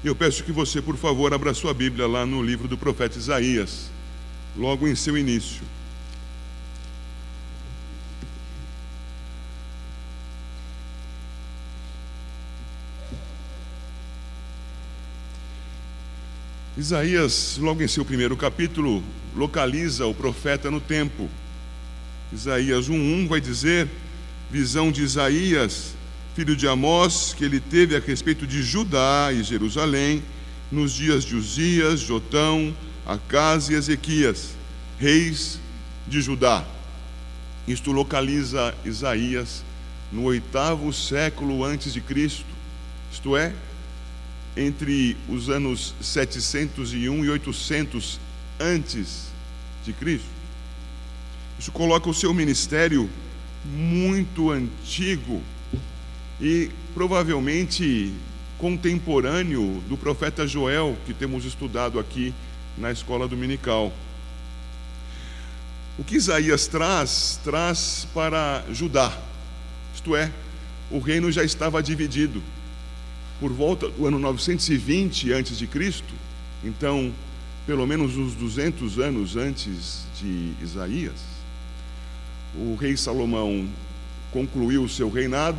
Eu peço que você, por favor, abra sua Bíblia lá no livro do profeta Isaías, logo em seu início. Isaías, logo em seu primeiro capítulo, localiza o profeta no tempo. Isaías 1:1 vai dizer: visão de Isaías, filho de Amós, que ele teve a respeito de Judá e Jerusalém, nos dias de Uzias, Jotão, Acás e Ezequias, reis de Judá. Isto localiza Isaías no 8º século antes de Cristo, isto é, entre os anos 701 e 800 antes de Cristo. Isso coloca o seu ministério muito antigo e provavelmente contemporâneo do profeta Joel, que temos estudado aqui na escola dominical. O que Isaías traz para Judá, isto é, o reino já estava dividido. Por volta do ano 920 a.C., então, pelo menos uns 200 anos antes de Isaías, o rei Salomão concluiu o seu reinado,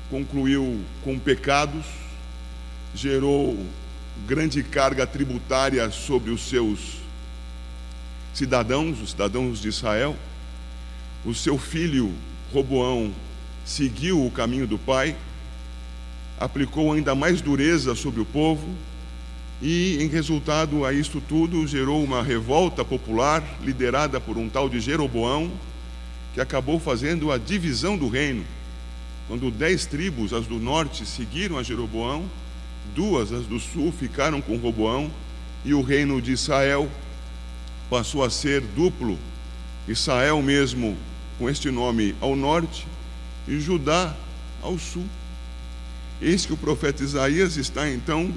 concluiu com pecados, gerou grande carga tributária sobre os seus cidadãos, os cidadãos de Israel. O seu filho Roboão seguiu o caminho do pai, aplicou ainda mais dureza sobre o povo e, em resultado a isto tudo, gerou uma revolta popular liderada por um tal de Jeroboão, que acabou fazendo a divisão do reino. Quando 10 tribos, as do norte, seguiram a Jeroboão, 2, as do sul, ficaram com Roboão, e o reino de Israel passou a ser duplo: Israel mesmo com este nome ao norte e Judá ao sul. Eis que o profeta Isaías está então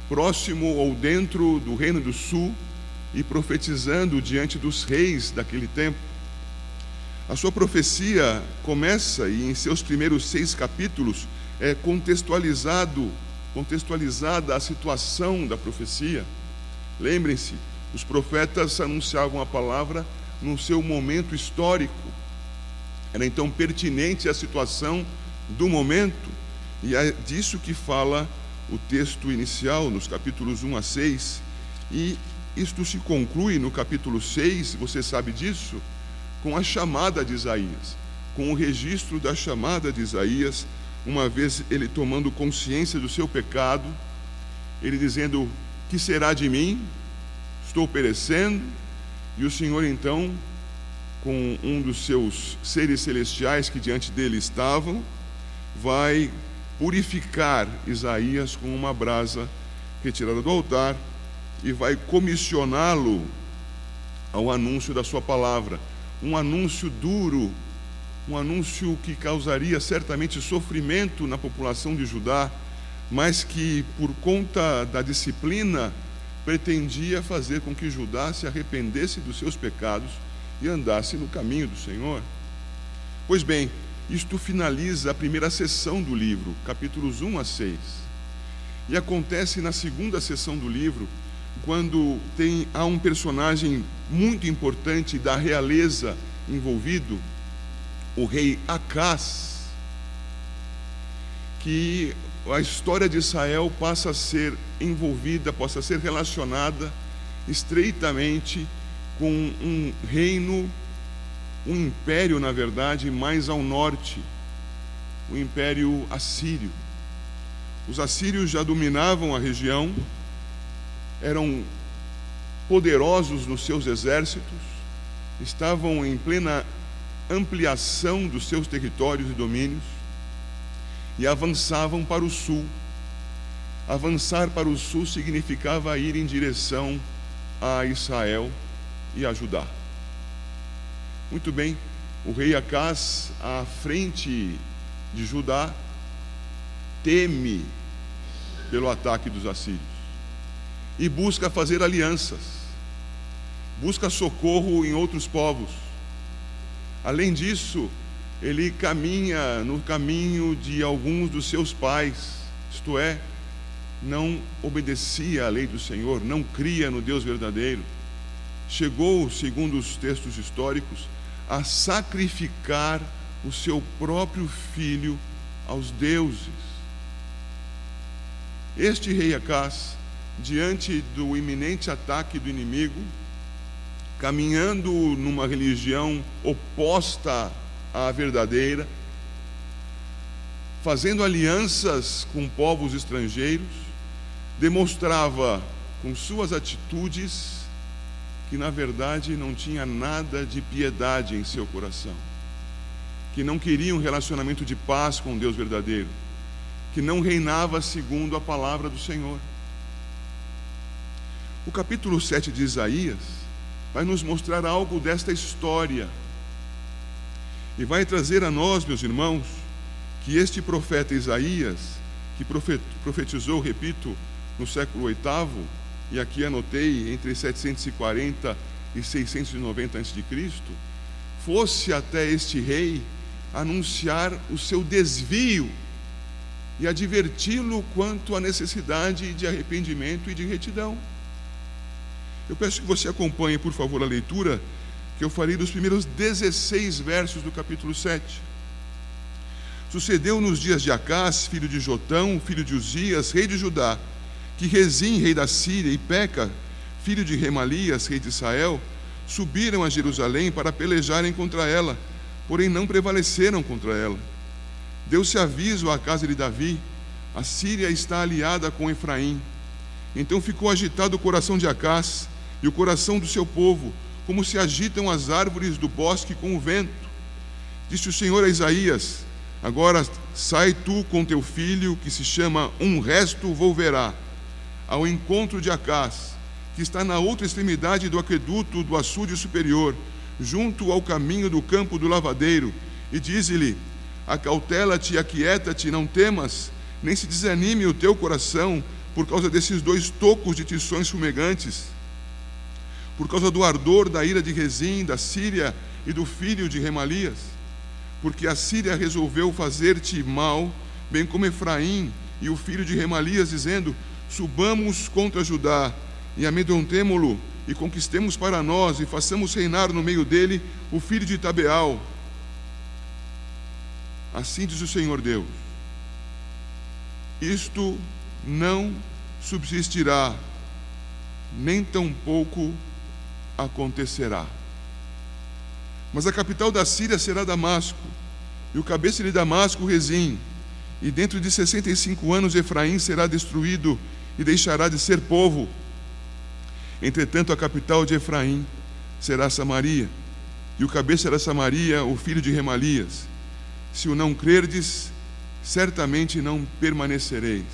próximo ou dentro do reino do sul e profetizando diante dos reis daquele tempo. A sua profecia começa, e em seus primeiros 6 capítulos é contextualizada a situação da profecia. Lembrem-se, os profetas anunciavam a palavra no seu momento histórico. Era então pertinente à situação do momento, e é disso que fala o texto inicial, nos capítulos 1 a 6, e isto se conclui no capítulo 6, você sabe disso, com a chamada de Isaías, com o registro da chamada de Isaías, uma vez ele tomando consciência do seu pecado, ele dizendo: que será de mim? Estou perecendo. E o Senhor então, com um dos seus seres celestiais que diante dele estavam, vai purificar Isaías com uma brasa retirada do altar e vai comissioná-lo ao anúncio da sua palavra. Um anúncio duro, um anúncio que causaria certamente sofrimento na população de Judá, mas que, por conta da disciplina, pretendia fazer com que Judá se arrependesse dos seus pecados e andasse no caminho do Senhor. Pois bem, isto finaliza a primeira sessão do livro, capítulos 1 a 6. E acontece na segunda sessão do livro, quando há um personagem muito importante da realeza envolvido, o rei Acás, que a história de Israel passa a ser envolvida, passa a ser relacionada estreitamente com um reino, um império, na verdade, mais ao norte, o Império Assírio. Os assírios já dominavam a região, eram poderosos nos seus exércitos, estavam em plena ampliação dos seus territórios e domínios e avançavam para o sul. Avançar para o sul significava ir em direção a Israel e a Judá. Muito bem, o rei Acás, à frente de Judá, teme pelo ataque dos assírios e busca fazer alianças, busca socorro em outros povos. Além disso, ele caminha no caminho de alguns dos seus pais, isto é, não obedecia à lei do Senhor, não cria no Deus verdadeiro, chegou, segundo os textos históricos, a sacrificar o seu próprio filho aos deuses. Este rei Acás, diante do iminente ataque do inimigo, caminhando numa religião oposta à verdadeira, fazendo alianças com povos estrangeiros, demonstrava com suas atitudes que na verdade não tinha nada de piedade em seu coração, que não queria um relacionamento de paz com Deus verdadeiro, que não reinava segundo a palavra do Senhor. O capítulo 7 de Isaías vai nos mostrar algo desta história e vai trazer a nós, meus irmãos, que este profeta Isaías, que profetizou, repito, no século VIII, e aqui anotei entre 740 e 690 a.C., fosse até este rei anunciar o seu desvio e adverti-lo quanto à necessidade de arrependimento e de retidão. Eu peço que você acompanhe, por favor, a leitura que eu farei dos primeiros 16 versos do capítulo 7. Sucedeu nos dias de Acás, filho de Jotão, filho de Uzias, rei de Judá, que Rezim, rei da Síria, e Peca, filho de Remalias, rei de Israel, subiram a Jerusalém para pelejarem contra ela, porém não prevaleceram contra ela. Deu-se aviso à casa de Davi: a Síria está aliada com Efraim. Então ficou agitado o coração de Acás e o coração do seu povo, como se agitam as árvores do bosque com o vento. Disse o Senhor a Isaías: agora sai tu com teu filho, que se chama Um Resto Volverá, ao encontro de Acás, que está na outra extremidade do aqueduto do açude superior, junto ao caminho do campo do lavadeiro, e dize-lhe: acautela-te e aquieta-te, não temas, nem se desanime o teu coração por causa desses 2 tocos de tições fumegantes, por causa do ardor da ira de Rezim, da Síria e do filho de Remalias, porque a Síria resolveu fazer-te mal, bem como Efraim e o filho de Remalias, dizendo: subamos contra Judá e amedrontemo-lo, e conquistemos para nós, e façamos reinar no meio dele o filho de Tabeal. Assim diz o Senhor Deus: isto não subsistirá, nem tampouco acontecerá. Mas a capital da Síria será Damasco, e o cabeça de Damasco Rezim, e dentro de 65 anos Efraim será destruído e deixará de ser povo. Entretanto, a capital de Efraim será Samaria, e o cabeça da Samaria, o filho de Remalias. Se o não crerdes, certamente não permanecereis.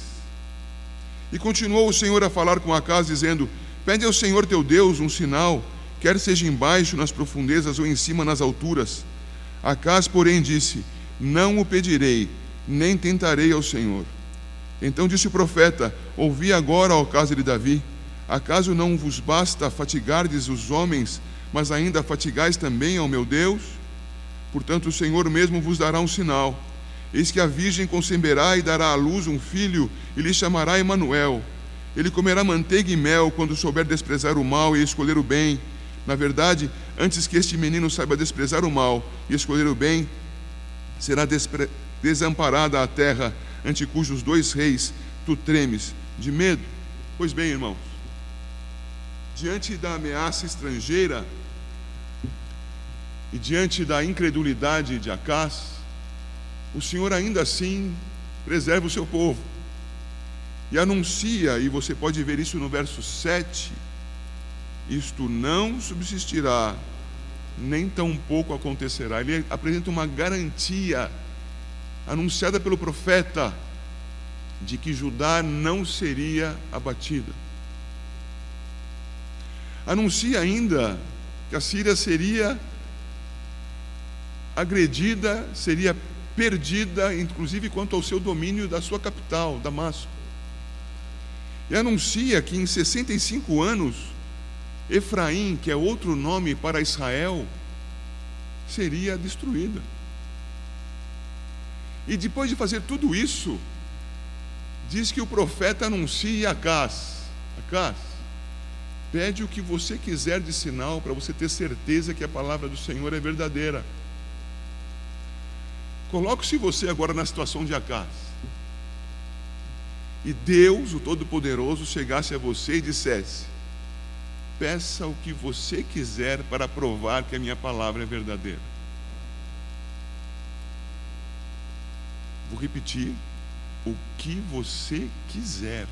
E continuou o Senhor a falar com Acás, dizendo: pede ao Senhor teu Deus um sinal, quer seja embaixo nas profundezas ou em cima nas alturas. Acás, porém, disse: não o pedirei, nem tentarei ao Senhor. Então disse o profeta: ouvi agora, ó casa de Davi, acaso não vos basta fatigardes os homens, mas ainda fatigais também ao meu Deus? Portanto, o Senhor mesmo vos dará um sinal: eis que a virgem conceberá e dará à luz um filho, e lhe chamará Emanuel. Ele comerá manteiga e mel quando souber desprezar o mal e escolher o bem. Na verdade, antes que este menino saiba desprezar o mal e escolher o bem, será desamparada a terra, ante cujos 2 reis tu tremes de medo. Pois bem, irmãos, diante da ameaça estrangeira e diante da incredulidade de Acás, o Senhor ainda assim preserva o seu povo e anuncia, e você pode ver isso no verso 7, isto não subsistirá, nem tampouco acontecerá. Ele apresenta uma garantia anunciada pelo profeta de que Judá não seria abatida. Anuncia ainda que a Síria seria agredida, seria perdida, inclusive quanto ao seu domínio da sua capital, Damasco. E anuncia que em 65 anos, Efraim, que é outro nome para Israel, seria destruída. E depois de fazer tudo isso, diz que o profeta anuncia a Acás: Acás, pede o que você quiser de sinal para você ter certeza que a palavra do Senhor é verdadeira. Coloque-se você agora na situação de Acás. E Deus, o Todo-Poderoso, chegasse a você e dissesse: peça o que você quiser para provar que a minha palavra é verdadeira. Vou repetir: o que você quiser.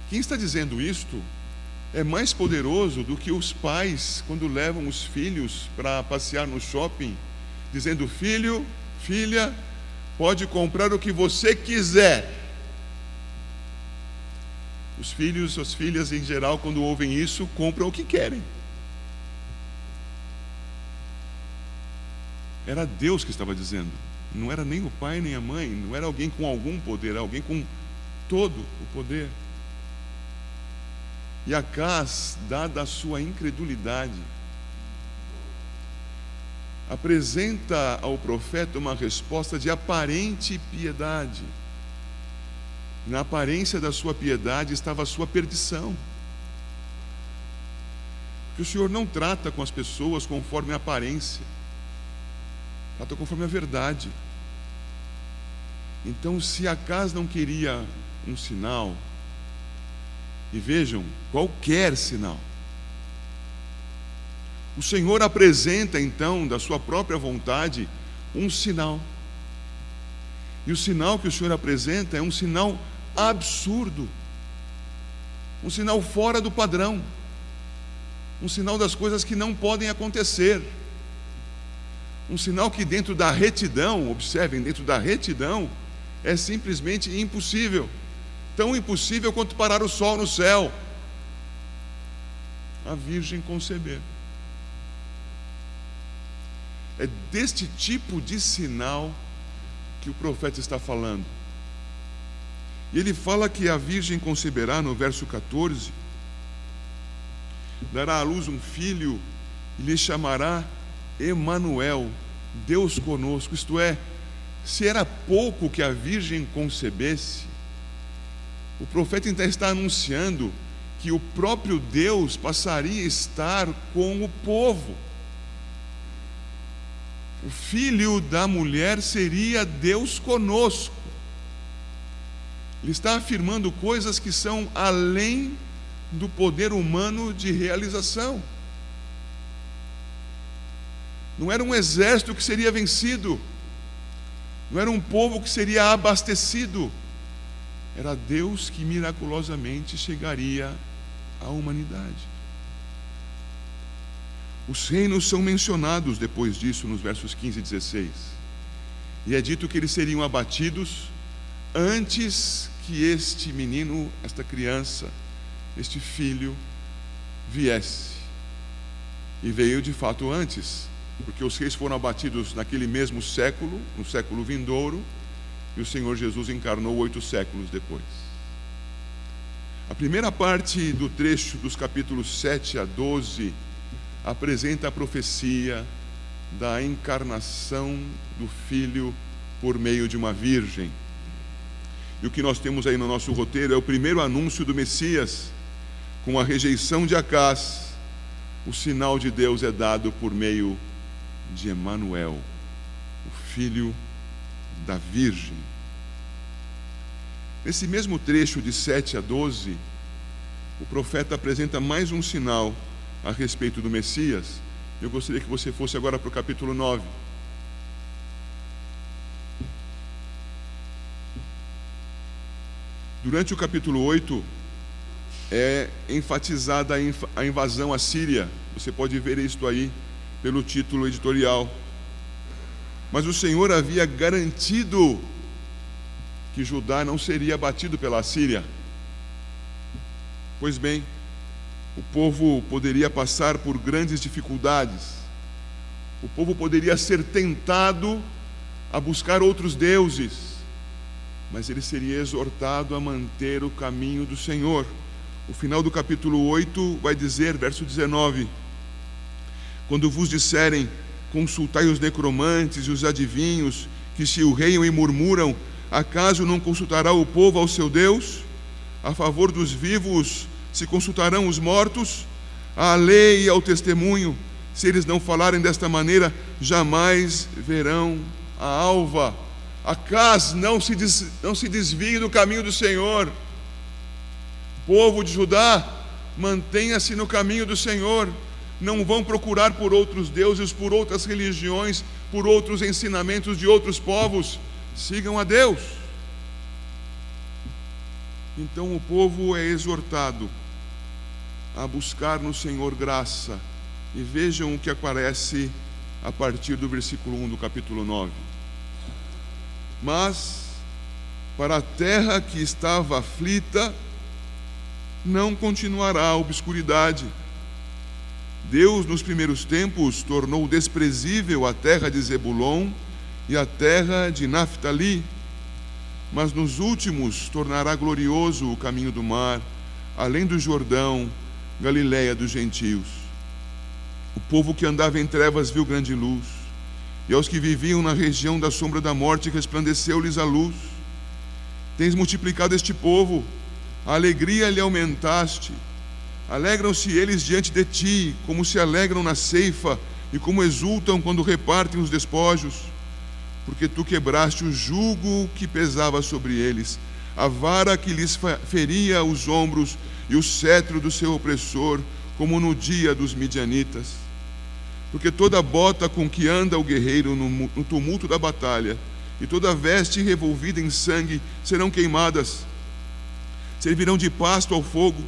Quem está dizendo isto é mais poderoso do que os pais quando levam os filhos para passear no shopping, dizendo: filho, filha, pode comprar o que você quiser. Os filhos, as filhas em geral, quando ouvem isso, compram o que querem. Era Deus que estava dizendo, não era nem o pai nem a mãe, não era alguém com algum poder, era alguém com todo o poder. E Acás, dada a sua incredulidade, apresenta ao profeta uma resposta de aparente piedade. Na aparência da sua piedade estava a sua perdição. Porque o Senhor não trata com as pessoas conforme a aparência, trata conforme a verdade. Então, se Acás não queria um sinal, e vejam, qualquer sinal, o Senhor apresenta então, da sua própria vontade, um sinal. E o sinal que o Senhor apresenta é um sinal absurdo, um sinal fora do padrão, um sinal das coisas que não podem acontecer, um sinal que dentro da retidão, observem, dentro da retidão, é simplesmente impossível, tão impossível quanto parar o sol no céu: a virgem conceber. É deste tipo de sinal que o profeta está falando. E ele fala que a virgem conceberá, no verso 14, dará à luz um filho e lhe chamará Emanuel, Deus conosco. Isto é, se era pouco que a virgem concebesse, o profeta então está anunciando que o próprio Deus passaria a estar com o povo. O filho da mulher seria Deus conosco. Ele está afirmando coisas que são além do poder humano de realização. Não era um exército que seria vencido, não era um povo que seria abastecido, era Deus que miraculosamente chegaria à humanidade. Os reinos são mencionados depois disso nos versos 15 e 16. E é dito que eles seriam abatidos antes que este menino, esta criança, este filho viesse. E veio de fato antes, porque os reis foram abatidos naquele mesmo século, no século vindouro, e o Senhor Jesus encarnou 8 séculos depois. A primeira parte do trecho dos capítulos 7 a 12 apresenta a profecia da encarnação do Filho por meio de uma virgem. E o que nós temos aí no nosso roteiro é o primeiro anúncio do Messias. Com a rejeição de Acás, o sinal de Deus é dado por meio de Emanuel, o Filho da Virgem. Nesse mesmo trecho de 7 a 12, o profeta apresenta mais um sinal a respeito do Messias. Eu gostaria que você fosse agora para o capítulo 9. Durante o capítulo 8 é enfatizada a invasão à Síria. Você pode ver isto aí pelo título editorial. Mas o Senhor havia garantido que Judá não seria abatido pela Síria. Pois bem, o povo poderia passar por grandes dificuldades. O povo poderia ser tentado a buscar outros deuses, mas ele seria exortado a manter o caminho do Senhor. O final do capítulo 8 vai dizer, verso 19: quando vos disserem, consultai os necromantes e os adivinhos, que se o reiam e murmuram, Acaso não consultará o povo ao seu Deus? A favor dos vivos se consultarão os mortos? À lei e ao testemunho, se eles não falarem desta maneira, jamais verão a alva. Acaso não se desvie do caminho do Senhor. Povo de Judá, mantenha-se no caminho do Senhor. Não vão procurar por outros deuses, por outras religiões, por outros ensinamentos de outros povos. Sigam a Deus. Então o povo é exortado a buscar no Senhor graça. E vejam o que aparece a partir do versículo 1 do capítulo 9. Mas para a terra que estava aflita não continuará a obscuridade. Deus, nos primeiros tempos, tornou desprezível a terra de Zebulon e a terra de Naftali, mas nos últimos tornará glorioso o caminho do mar, além do Jordão, Galiléia dos gentios. O povo que andava em trevas viu grande luz, e aos que viviam na região da sombra da morte resplandeceu-lhes a luz. Tens multiplicado este povo, a alegria lhe aumentaste. Alegram-se eles diante de ti, como se alegram na ceifa, e como exultam quando repartem os despojos. Porque tu quebraste o jugo que pesava sobre eles, a vara que lhes feria os ombros, e o cetro do seu opressor, como no dia dos midianitas. Porque toda bota com que anda o guerreiro no tumulto da batalha, e toda veste revolvida em sangue serão queimadas, servirão de pasto ao fogo.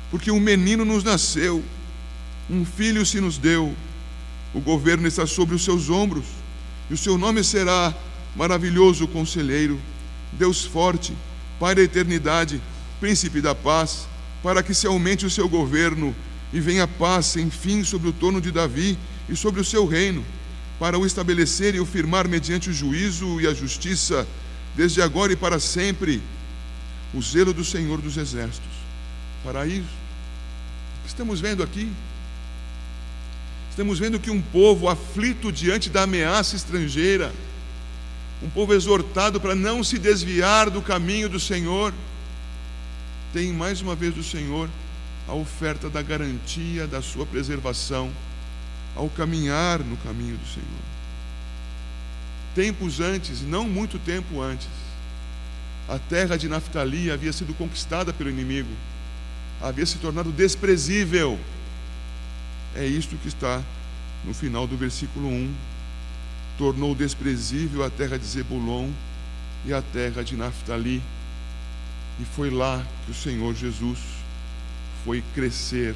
Porque um menino nos nasceu, um filho se nos deu, o governo está sobre os seus ombros, e o seu nome será Maravilhoso Conselheiro, Deus Forte, Pai da Eternidade, Príncipe da Paz, para que se aumente o seu governo e venha paz sem fim sobre o trono de Davi e sobre o seu reino, para o estabelecer e o firmar mediante o juízo e a justiça, desde agora e para sempre. O zelo do Senhor dos Exércitos. Para isso, o que estamos vendo aqui? Estamos vendo que um povo aflito diante da ameaça estrangeira, um povo exortado para não se desviar do caminho do Senhor, tem mais uma vez do Senhor a oferta da garantia da sua preservação ao caminhar no caminho do Senhor. Tempos antes, não muito tempo antes, a terra de Naftali havia sido conquistada pelo inimigo, havia se tornado desprezível. É isto que está no final do versículo 1. Tornou desprezível a terra de Zebulon e a terra de Naftali. E foi lá que o Senhor Jesus foi crescer,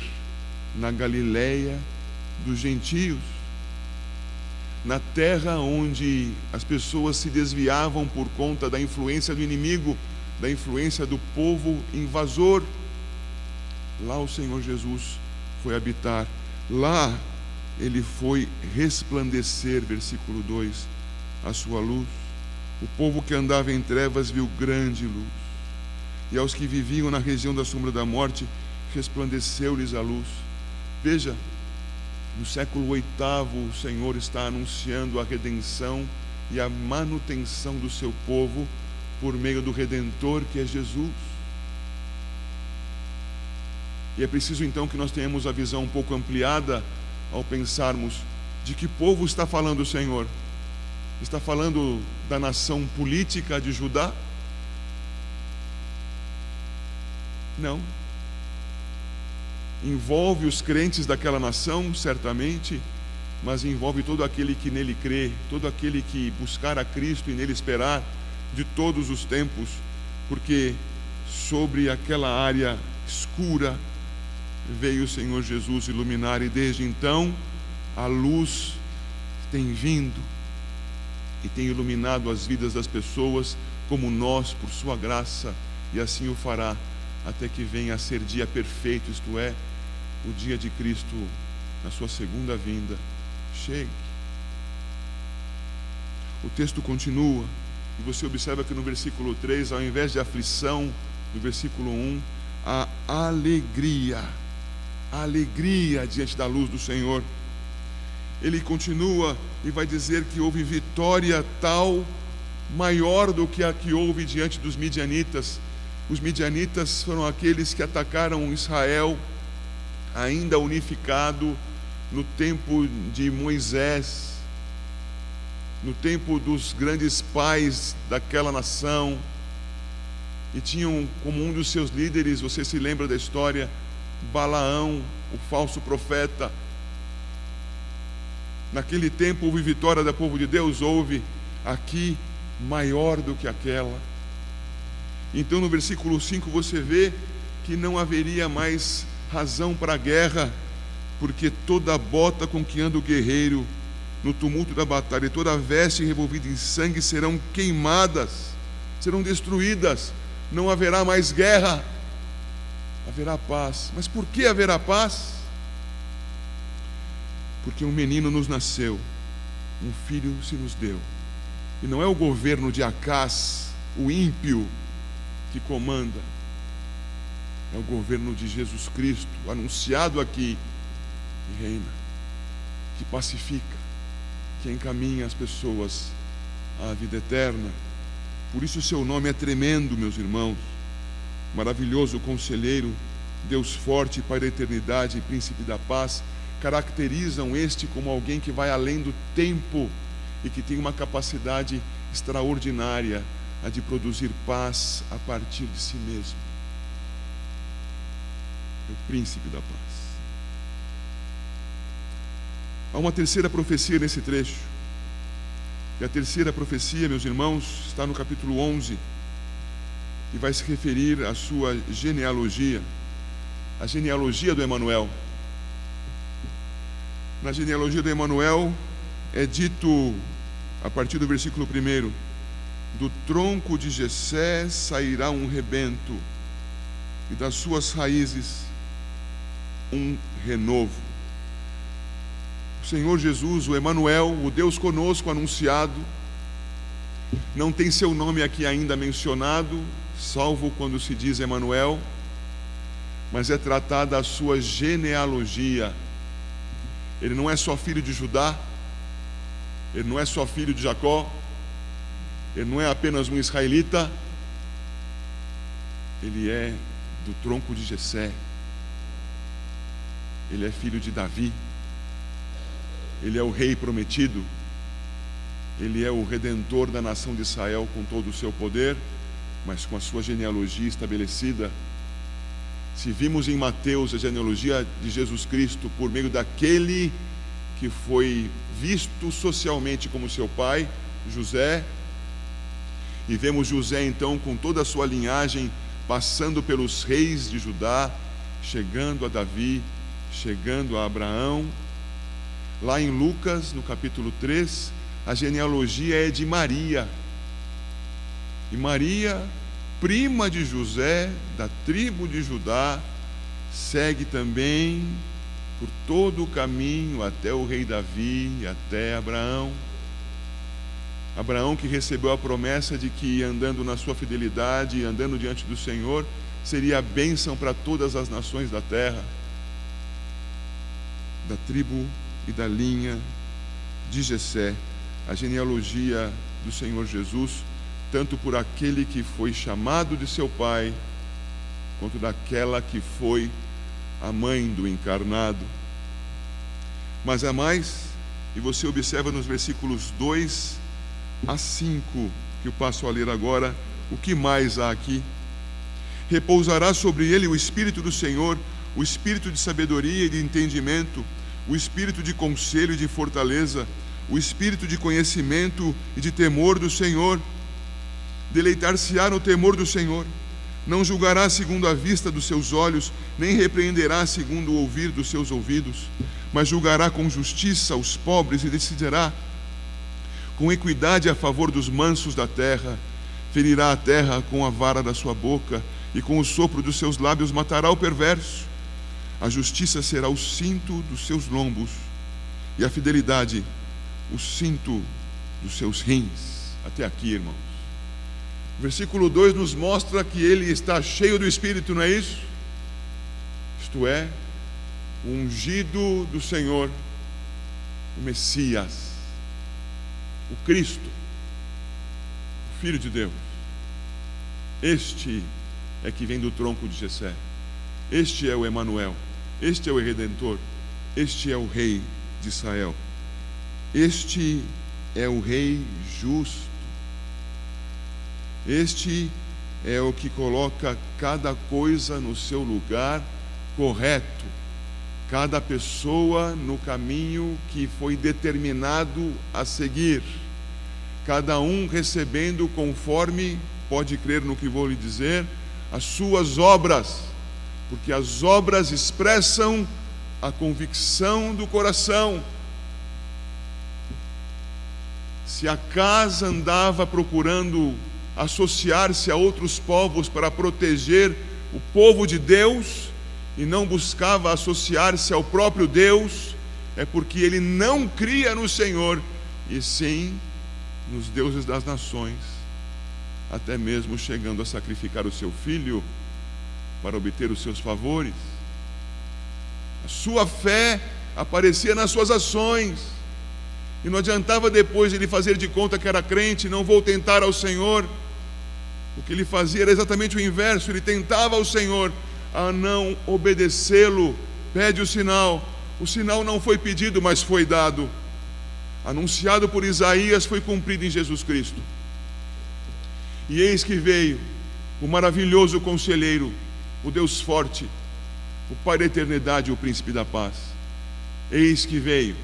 na Galiléia dos gentios, na terra onde as pessoas se desviavam por conta da influência do inimigo, da influência do povo invasor. Lá o Senhor Jesus foi habitar, lá ele foi resplandecer, versículo 2, a sua luz. O povo que andava em trevas viu grande luz, e aos que viviam na região da sombra da morte resplandeceu-lhes a luz. Veja, no século VIII o Senhor está anunciando a redenção e a manutenção do seu povo por meio do Redentor que é Jesus. E é preciso então que nós tenhamos a visão um pouco ampliada ao pensarmos de que povo está falando o Senhor. Está falando da nação política de Judá? Não. Envolve os crentes daquela nação, certamente, mas envolve todo aquele que nele crê, todo aquele que buscar a Cristo e nele esperar, de todos os tempos, porque sobre aquela área escura veio o Senhor Jesus iluminar, e desde então a luz tem vindo e tem iluminado as vidas das pessoas, como nós, por sua graça, e assim o fará até que venha a ser dia perfeito, isto é, o dia de Cristo na sua segunda vinda chegue. O texto continua, e você observa que no versículo 3, ao invés de aflição, no versículo 1, a alegria diante da luz do Senhor. Ele continua e vai dizer que houve vitória tal maior do que a que houve diante dos midianitas. Os midianitas foram aqueles que atacaram Israel, ainda unificado no tempo de Moisés, no tempo dos grandes pais daquela nação, e tinham como um dos seus líderes, você se lembra da história, Balaão, o falso profeta. Naquele tempo houve vitória do povo de Deus, houve aqui maior do que aquela. Então no versículo 5 você vê que não haveria mais razão para a guerra, porque toda a bota com que anda o guerreiro no tumulto da batalha e toda a veste revolvida em sangue serão queimadas, serão destruídas. Não haverá mais guerra, haverá paz. Mas por que haverá paz? Porque um menino nos nasceu, um filho se nos deu. E não é o governo de Acás, o ímpio, que comanda. É o governo de Jesus Cristo, anunciado aqui, que reina, que pacifica, que encaminha as pessoas à vida eterna. Por isso o seu nome é tremendo, meus irmãos. Maravilhoso Conselheiro, Deus forte, Pai da eternidade e Príncipe da paz, caracterizam este como alguém que vai além do tempo e que tem uma capacidade extraordinária a de produzir paz a partir de si mesmo. É o Príncipe da paz. Há uma terceira profecia nesse trecho. E a terceira profecia, meus irmãos, está no capítulo 11 e vai se referir à sua genealogia, a genealogia do Emanuel. Na genealogia do Emanuel é dito, a partir do versículo 1, do tronco de Jessé sairá um rebento, e das suas raízes um renovo. O Senhor Jesus, o Emanuel, o Deus conosco anunciado, não tem seu nome aqui ainda mencionado, salvo quando se diz Emanuel, mas é tratada a sua genealogia. Ele não é só filho de Judá, ele não é só filho de Jacó, ele não é apenas um israelita, ele é do tronco de Jessé, ele é filho de Davi, ele é o rei prometido, ele é o redentor da nação de Israel com todo o seu poder, mas com a sua genealogia estabelecida. Se vimos em Mateus a genealogia de Jesus Cristo por meio daquele que foi visto socialmente como seu pai, José, e vemos José então com toda a sua linhagem passando pelos reis de Judá, chegando a Davi, chegando a Abraão. Lá em Lucas, no capítulo 3, a genealogia é de Maria. E Maria, prima de José, da tribo de Judá, segue também por todo o caminho até o rei Davi, até Abraão. Abraão que recebeu a promessa de que andando na sua fidelidade, andando diante do Senhor, seria a bênção para todas as nações da terra. Da tribo e da linha de Jessé, a genealogia do Senhor Jesus, tanto por aquele que foi chamado de seu pai, quanto daquela que foi a mãe do encarnado. Mas há mais, e você observa nos versículos 2 a 5, que eu passo a ler agora, o que mais há aqui? Repousará sobre ele o Espírito do Senhor, o Espírito de sabedoria e de entendimento, o Espírito de conselho e de fortaleza, o Espírito de conhecimento e de temor do Senhor. Deleitar-se-á no temor do Senhor, não julgará segundo a vista dos seus olhos, nem repreenderá segundo o ouvir dos seus ouvidos, mas julgará com justiça os pobres e decidirá com equidade a favor dos mansos da terra. Ferirá a terra com a vara da sua boca, e com o sopro dos seus lábios matará o perverso. A justiça será o cinto dos seus lombos, e a fidelidade o cinto dos seus rins. Até aqui, irmãos. O versículo 2 nos mostra que ele está cheio do Espírito, não é isso? Isto é, o ungido do Senhor, o Messias, o Cristo, Filho de Deus. Este é que vem do tronco de Jessé. Este é o Emanuel. Este é o Redentor. Este é o Rei de Israel. Este é o Rei justo. Este é o que coloca cada coisa no seu lugar correto, cada pessoa no caminho que foi determinado a seguir, cada um recebendo conforme, pode crer no que vou lhe dizer, as suas obras, porque as obras expressam a convicção do coração. Se Acaz andava procurando associar-se a outros povos para proteger o povo de Deus e não buscava associar-se ao próprio Deus, é porque ele não cria no Senhor, e sim nos deuses das nações, até mesmo chegando a sacrificar o seu filho para obter os seus favores. A sua fé aparecia nas suas ações, e não adiantava depois ele fazer de conta que era crente, não vou tentar ao Senhor. O que ele fazia era exatamente o inverso, ele tentava ao Senhor a não obedecê-lo. Pede o sinal não foi pedido, mas foi dado, anunciado por Isaías, foi cumprido em Jesus Cristo. E eis que veio o maravilhoso conselheiro, o Deus forte, o Pai da eternidade e o Príncipe da paz. Eis que veio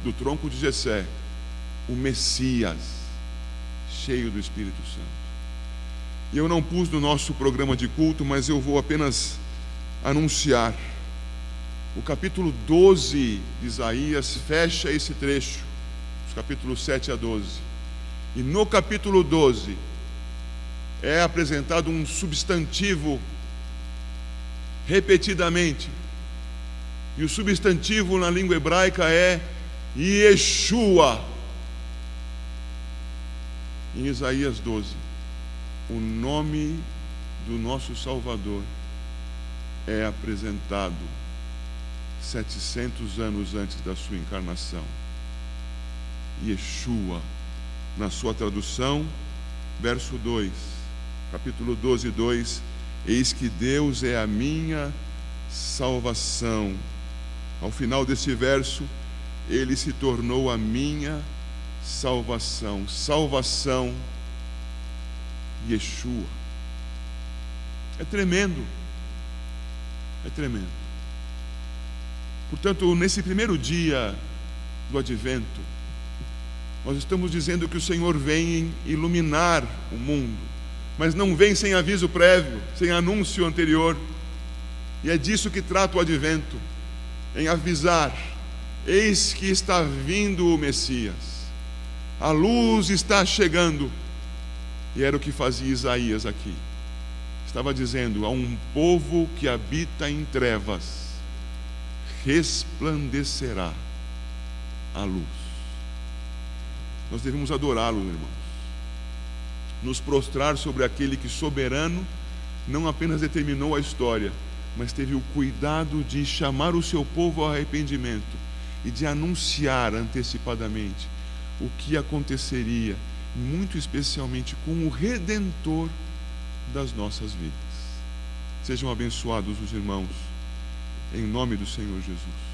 do tronco de Jessé o Messias, cheio do Espírito Santo. E eu não pus no nosso programa de culto, mas eu vou apenas anunciar. O capítulo 12 de Isaías fecha esse trecho, os capítulos 7 a 12. E no capítulo 12 é apresentado um substantivo repetidamente. E o substantivo na língua hebraica é Yeshua. Em Isaías 12, o nome do nosso Salvador é apresentado 700 anos antes da sua encarnação. Yeshua, na sua tradução, verso 2, capítulo 12, 2: eis que Deus é a minha salvação. Ao final desse verso, ele se tornou a minha salvação. Salvação, Yeshua. É tremendo. É tremendo. Portanto, nesse primeiro dia do Advento, nós estamos dizendo que o Senhor vem iluminar o mundo, mas não vem sem aviso prévio, sem anúncio anterior. E é disso que trata o Advento, em avisar: eis que está vindo o Messias, a luz está chegando. E era o que fazia Isaías aqui. Estava dizendo: a um povo que habita em trevas resplandecerá a luz. Nós devemos adorá-lo, irmãos, nos prostrar sobre aquele que, soberano, não apenas determinou a história, mas teve o cuidado de chamar o seu povo ao arrependimento e de anunciar antecipadamente o que aconteceria, muito especialmente com o Redentor das nossas vidas. Sejam abençoados os irmãos, em nome do Senhor Jesus.